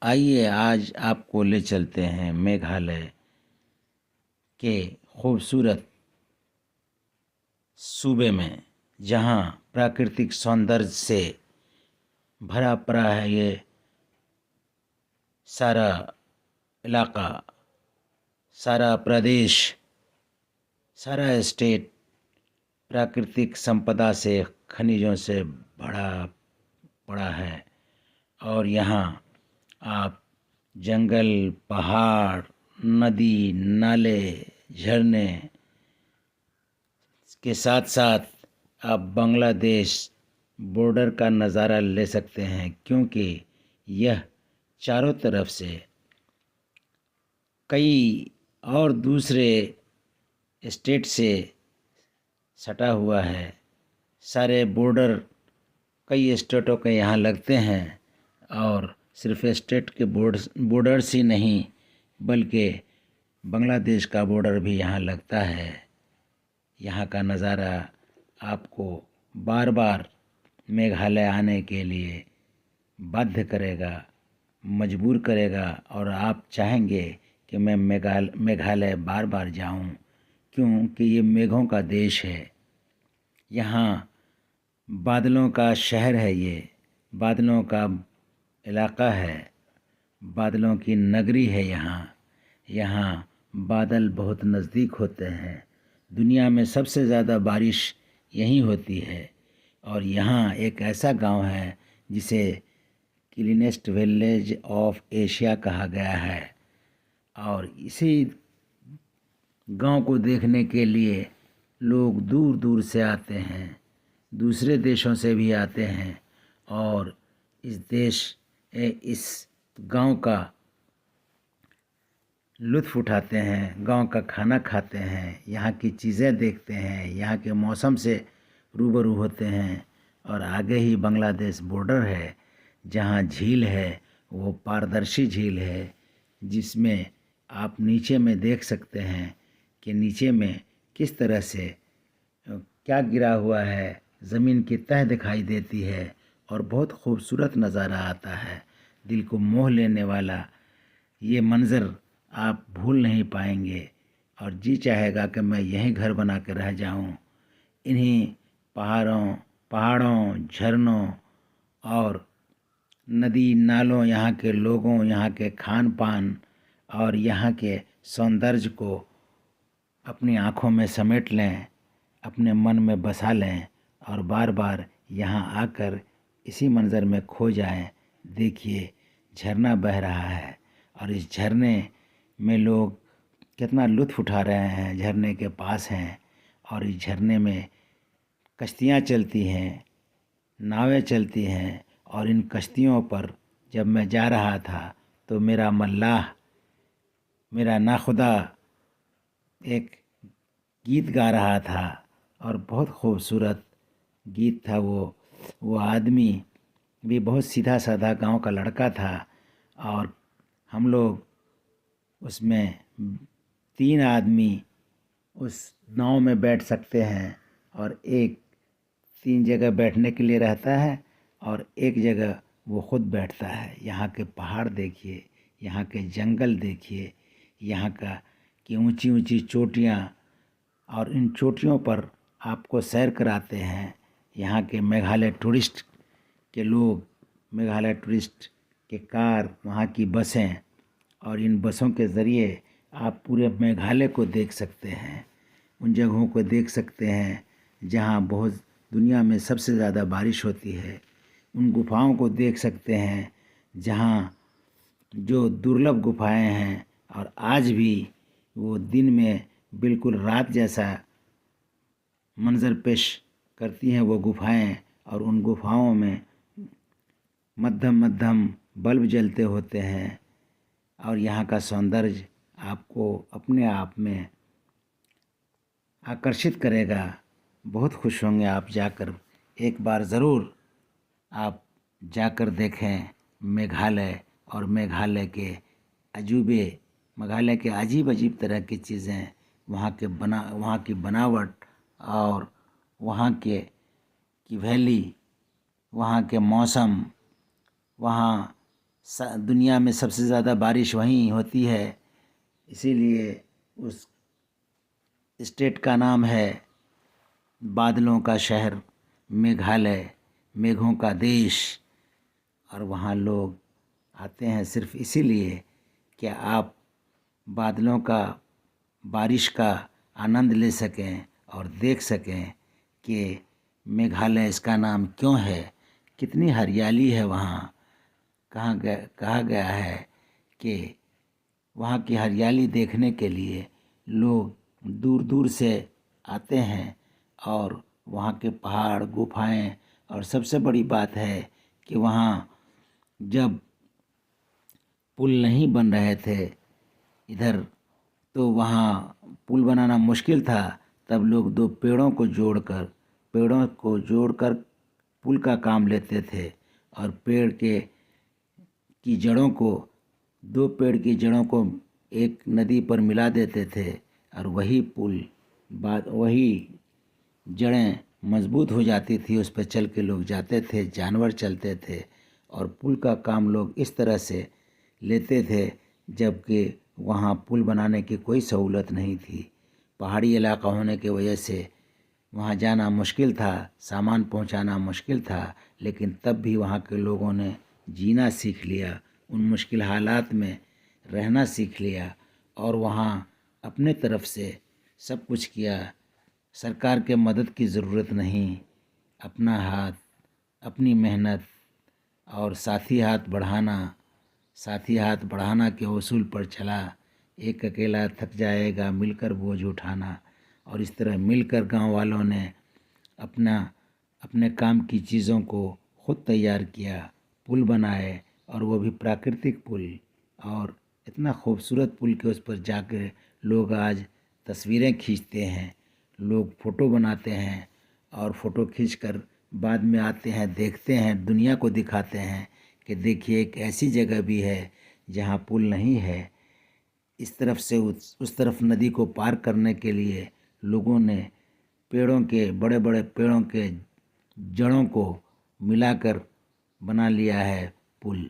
आइए आज आपको ले चलते हैं मेघालय के खूबसूरत सूबे में, जहां प्राकृतिक सौंदर्य से भरा पड़ा है ये सारा इलाका, सारा प्रदेश, सारा स्टेट प्राकृतिक संपदा से, खनिजों से भरा पड़ा है। और यहाँ आप जंगल, पहाड़, नदी, नाले, झरने के साथ साथ आप बांग्लादेश बॉर्डर का नज़ारा ले सकते हैं, क्योंकि यह चारों तरफ से कई और दूसरे स्टेट से सटा हुआ है। सारे बॉर्डर कई स्टेटों के यहाँ लगते हैं, और सिर्फ स्टेट के बॉर्डर्स ही नहीं बल्कि बांग्लादेश का बॉर्डर भी यहाँ लगता है। यहाँ का नज़ारा आपको बार बार मेघालय आने के लिए बाध्य करेगा, मजबूर करेगा, और आप चाहेंगे कि मैं मेघालय बार बार जाऊं, क्योंकि ये मेघों का देश है। यहाँ बादलों का शहर है, ये बादलों का इलाका है, बादलों की नगरी है। यहाँ बादल बहुत नज़दीक होते हैं। दुनिया में सबसे ज़्यादा बारिश यहीं होती है। और यहाँ एक ऐसा गांव है जिसे क्लीनेस्ट विलेज ऑफ एशिया कहा गया है। और इसी गांव को देखने के लिए लोग दूर दूर से आते हैं, दूसरे देशों से भी आते हैं, और इस गांव का लुत्फ़ उठाते हैं, गांव का खाना खाते हैं, यहाँ की चीज़ें देखते हैं, यहाँ के मौसम से रूबरू होते हैं। और आगे ही बांग्लादेश बॉर्डर है, जहाँ झील है, वो पारदर्शी झील है, जिसमें आप नीचे में देख सकते हैं कि नीचे में किस तरह से क्या गिरा हुआ है। ज़मीन की तह दिखाई देती है और बहुत खूबसूरत नज़ारा आता है। दिल को मोह लेने वाला ये मंज़र आप भूल नहीं पाएंगे, और जी चाहेगा कि मैं यहीं घर बना के रह जाऊं, इन्हीं पहाड़ों, झरनों और नदी नालों, यहाँ के लोगों, यहाँ के खान पान और यहाँ के सौंदर्य को अपनी आँखों में समेट लें, अपने मन में बसा लें, और बार बार यहाँ आकर इसी मंज़र में खो जाएं। देखिए, झरना बह रहा है, और इस झरने में लोग कितना लुत्फ़ उठा रहे हैं। झरने के पास हैं, और इस झरने में कश्तियाँ चलती हैं, नावें चलती हैं। और इन कश्तियों पर जब मैं जा रहा था तो मेरा मल्लाह, मेरा नाखुदा एक गीत गा रहा था, और बहुत खूबसूरत गीत था वो आदमी भी बहुत सीधा साधा गांव का लड़का था। और हम लोग उसमें 3 आदमी उस नाव में बैठ सकते हैं, और 3 जगह बैठने के लिए रहता है, और एक जगह वो खुद बैठता है। यहाँ के पहाड़ देखिए, यहाँ के जंगल देखिए, यहाँ की ऊंची ऊंची चोटियाँ, और इन चोटियों पर आपको सैर कराते हैं यहाँ के मेघालय टूरिस्ट के लोग, मेघालय टूरिस्ट के कार, वहाँ की बसें। और इन बसों के ज़रिए आप पूरे मेघालय को देख सकते हैं, उन जगहों को देख सकते हैं जहाँ बहुत दुनिया में सबसे ज़्यादा बारिश होती है। उन गुफाओं को देख सकते हैं जहाँ जो दुर्लभ गुफाएं हैं, और आज भी वो दिन में बिल्कुल रात जैसा मंज़र पेश करती हैं वो गुफाएं। और उन गुफाओं में मध्यम मध्यम बल्ब जलते होते हैं, और यहाँ का सौंदर्य आपको अपने आप में आकर्षित करेगा। बहुत खुश होंगे आप जाकर। एक बार ज़रूर आप जाकर देखें मेघालय, और मेघालय के अजूबे, मेघालय के अजीब अजीब तरह की चीज़ें, वहाँ की बनावट, और वहाँ की वैली, वहाँ के मौसम, वहाँ दुनिया में सबसे ज़्यादा बारिश वहीं होती है, इसीलिए उस स्टेट का नाम है बादलों का शहर मेघालय, मेघों का देश। और वहाँ लोग आते हैं सिर्फ इसीलिए कि आप बादलों का, बारिश का आनंद ले सकें और देख सकें कि मेघालय इसका नाम क्यों है, कितनी हरियाली है वहाँ। कहा गया है कि वहाँ की हरियाली देखने के लिए लोग दूर दूर से आते हैं। और वहाँ के पहाड़, गुफाएं, और सबसे बड़ी बात है कि वहाँ जब पुल नहीं बन रहे थे इधर, तो वहाँ पुल बनाना मुश्किल था, तब लोग दो पेड़ों को जोड़कर पुल का काम लेते थे। और दो पेड़ की जड़ों को एक नदी पर मिला देते थे, और वही जड़ें मजबूत हो जाती थी, उस पर चल के लोग जाते थे, जानवर चलते थे। और पुल का काम लोग इस तरह से लेते थे, जबकि वहाँ पुल बनाने की कोई सहूलत नहीं थी। पहाड़ी इलाका होने की वजह से वहाँ जाना मुश्किल था, सामान पहुँचाना मुश्किल था, लेकिन तब भी वहाँ के लोगों ने जीना सीख लिया, उन मुश्किल हालात में रहना सीख लिया, और वहाँ अपने तरफ से सब कुछ किया। सरकार के मदद की ज़रूरत नहीं, अपना हाथ, अपनी मेहनत और साथी हाथ बढ़ाना के उसूल पर चला। एक अकेला थक जाएगा, मिलकर बोझ उठाना। और इस तरह मिलकर गांव वालों ने अपने काम की चीज़ों को खुद तैयार किया, पुल बनाए, और वो भी प्राकृतिक पुल। और इतना खूबसूरत पुल के उस पर जाकर लोग आज तस्वीरें खींचते हैं, लोग फ़ोटो बनाते हैं, और फ़ोटो खींचकर बाद में आते हैं, देखते हैं, दुनिया को दिखाते हैं कि देखिए एक ऐसी जगह भी है जहाँ पुल नहीं है। इस तरफ से उस तरफ नदी को पार करने के लिए लोगों ने बड़े बड़े पेड़ों के जड़ों को मिलाकर बना लिया है पुल।